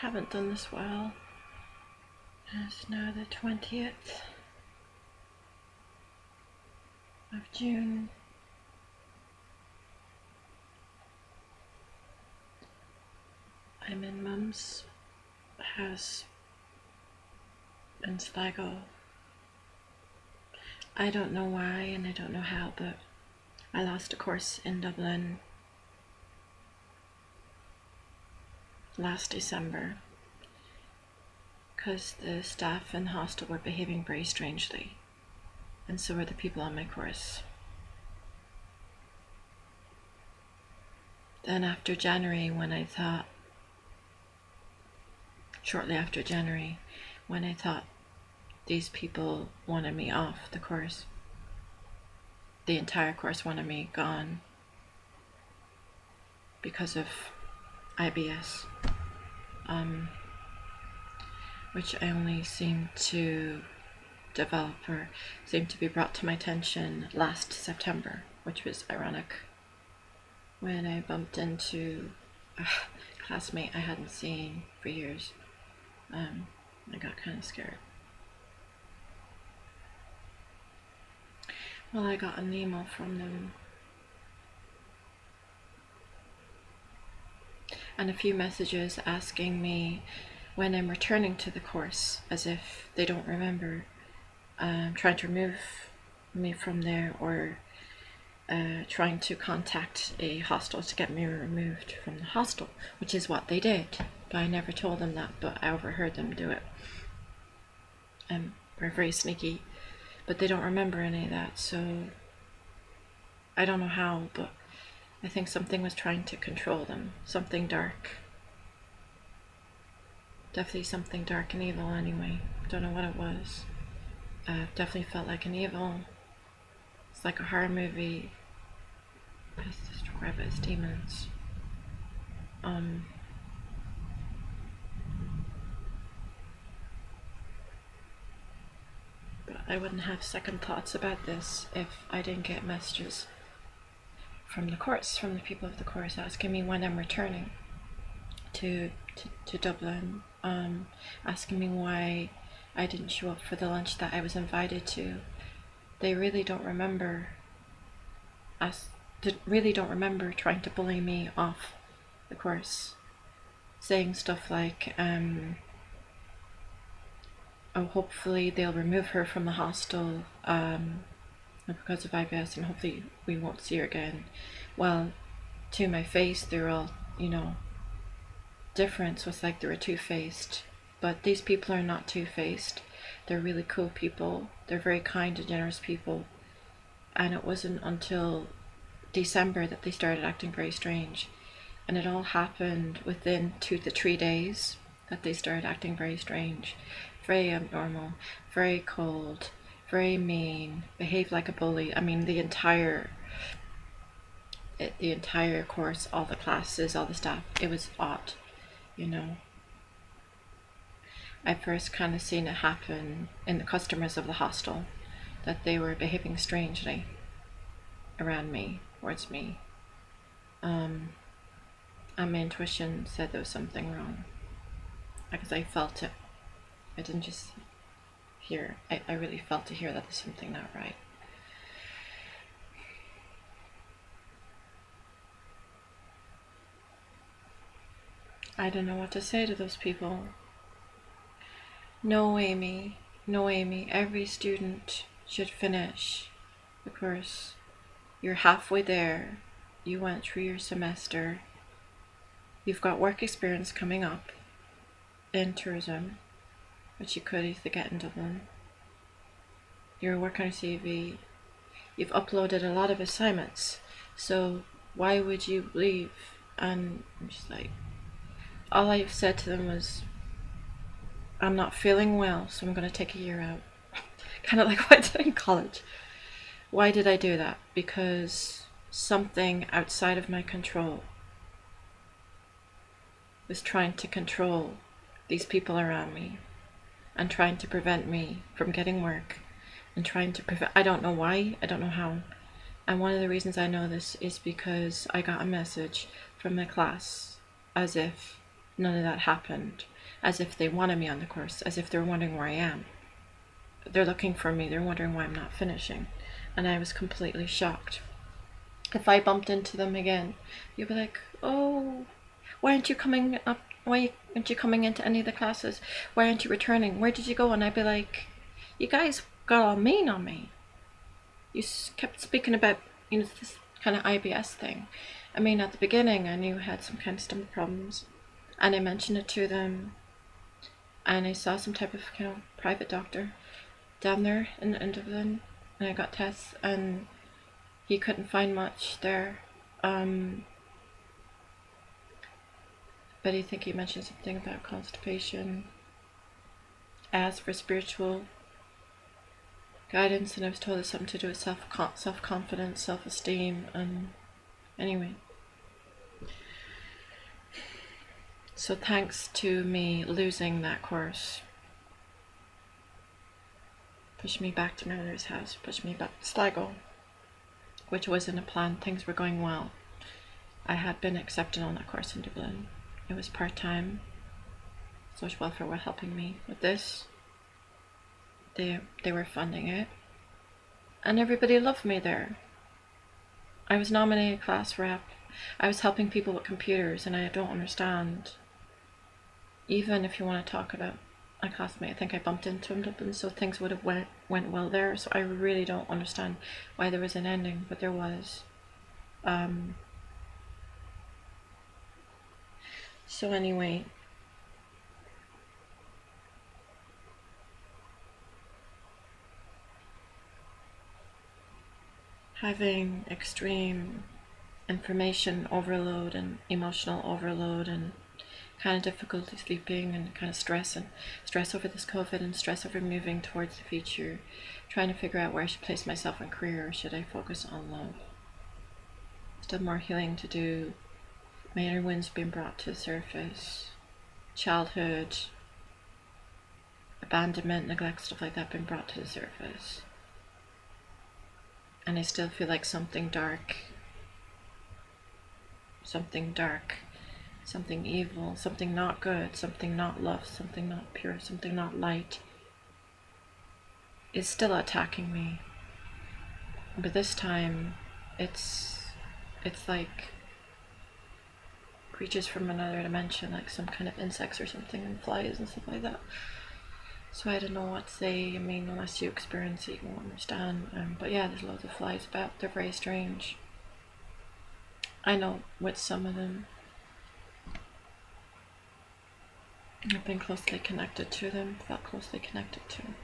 haven't done this well. It's now the 20th of June. I'm in Mum's house in Sligo. I don't know why and I don't know how, but I lost a course in Dublin last December because the staff in the hostel were behaving very strangely, and so were the people on my course. Then after January, shortly after January, when I thought these people wanted me off the course, the entire course wanted me gone because of IBS, which I only seemed to develop or seemed to be brought to my attention last September, which was ironic, when I bumped into a classmate I hadn't seen for years. I got kind of scared. Well, I got an email from them and a few messages asking me when I'm returning to the course, as if they don't remember, trying to remove me from there, or trying to contact a hostel to get me removed from the hostel, which is what they did. But I never told them that, but I overheard them do it. They're very sneaky, but they don't remember any of that, so I don't know how, but I think something was trying to control them. Something dark. Definitely something dark and evil anyway. Don't know what it was. Definitely felt like an evil. It's like a horror movie. It's destroyed by its demons. But I wouldn't have second thoughts about this if I didn't get messages from the course, from the people of the course, asking me when I'm returning to Dublin, asking me why I didn't show up for the lunch that I was invited to. They really don't remember trying to bully me off the course, saying stuff like, oh, hopefully they'll remove her from the hostel because of IBS, and hopefully we won't see her again. Well, to my face, they're all, different, so it's like they were two-faced. But these people are not two-faced. They're really cool people. They're very kind and generous people. And it wasn't until December that they started acting very strange. And it all happened within 2 to 3 days that they started acting very strange. Very abnormal, very cold, very mean, behaved like a bully. I mean, the entire course, all the classes, all the staff, it was odd, I first kind of seen it happen in the customers of the hostel, that they were behaving strangely around me, towards me. And my intuition said there was something wrong, because I felt it. I didn't just hear, I really felt to hear that there's something not right. I don't know what to say to those people. No, Amy, every student should finish the course. You're halfway there. You went through your semester. You've got work experience coming up in tourism, which you could easily get in Dublin. You're working on your CV. You've uploaded a lot of assignments, so why would you leave? And I'm just like, all I said to them was, I'm not feeling well, so I'm going to take a year out. Kind of like what I did in college. Why did I do that? Because something outside of my control was trying to control these people around me and trying to prevent me from getting work, and trying to prevent, I don't know why, I don't know how. And one of the reasons I know this is because I got a message from my class, as if none of that happened. As if they wanted me on the course, as if they're wondering where I am. They're looking for me, they're wondering why I'm not finishing. And I was completely shocked. If I bumped into them again, you'd be like, oh, why aren't you coming up? Why aren't you coming into any of the classes? Why aren't you returning? Where did you go? And I'd be like, you guys got all mean on me. You kept speaking about, this kind of IBS thing. I mean, at the beginning, I knew I had some kind of stomach problems, and I mentioned it to them, and I saw some type of, private doctor down there in Dublin, and I got tests, and he couldn't find much there. But I think he mentioned something about constipation. I asked for spiritual guidance, and I was told it's something to do with self-confidence, self-esteem, and anyway. So thanks to me losing that course, pushed me back to my mother's house, pushed me back to Sligo, which wasn't a plan. Things were going well. I had been accepted on that course in Dublin. It was part-time. Social welfare were helping me with this. They were funding it. And everybody loved me there. I was nominated class rep. I was helping people with computers, and I don't understand. Even if you want to talk about a classmate, I think I bumped into him in Dublin, so things would have went well there. So I really don't understand why there was an ending, but there was. So anyway, having extreme information overload and emotional overload and kind of difficulty sleeping and kind of stress over this COVID and stress over moving towards the future, trying to figure out where I should place myself in career, or should I focus on love. Still more healing to do. My inner wounds being brought to the surface, childhood, abandonment, neglect, stuff like that being brought to the surface. And I still feel like something dark, something evil, something not good, something not love, something not pure, something not light is still attacking me. But this time it's like creatures from another dimension, like some kind of insects or something, and flies and stuff like that. So I don't know what to say. I mean, unless you experience it, you won't understand. But yeah, there's loads of flies about. They're very strange. I know with some of them. I've been closely connected to them, felt closely connected to them.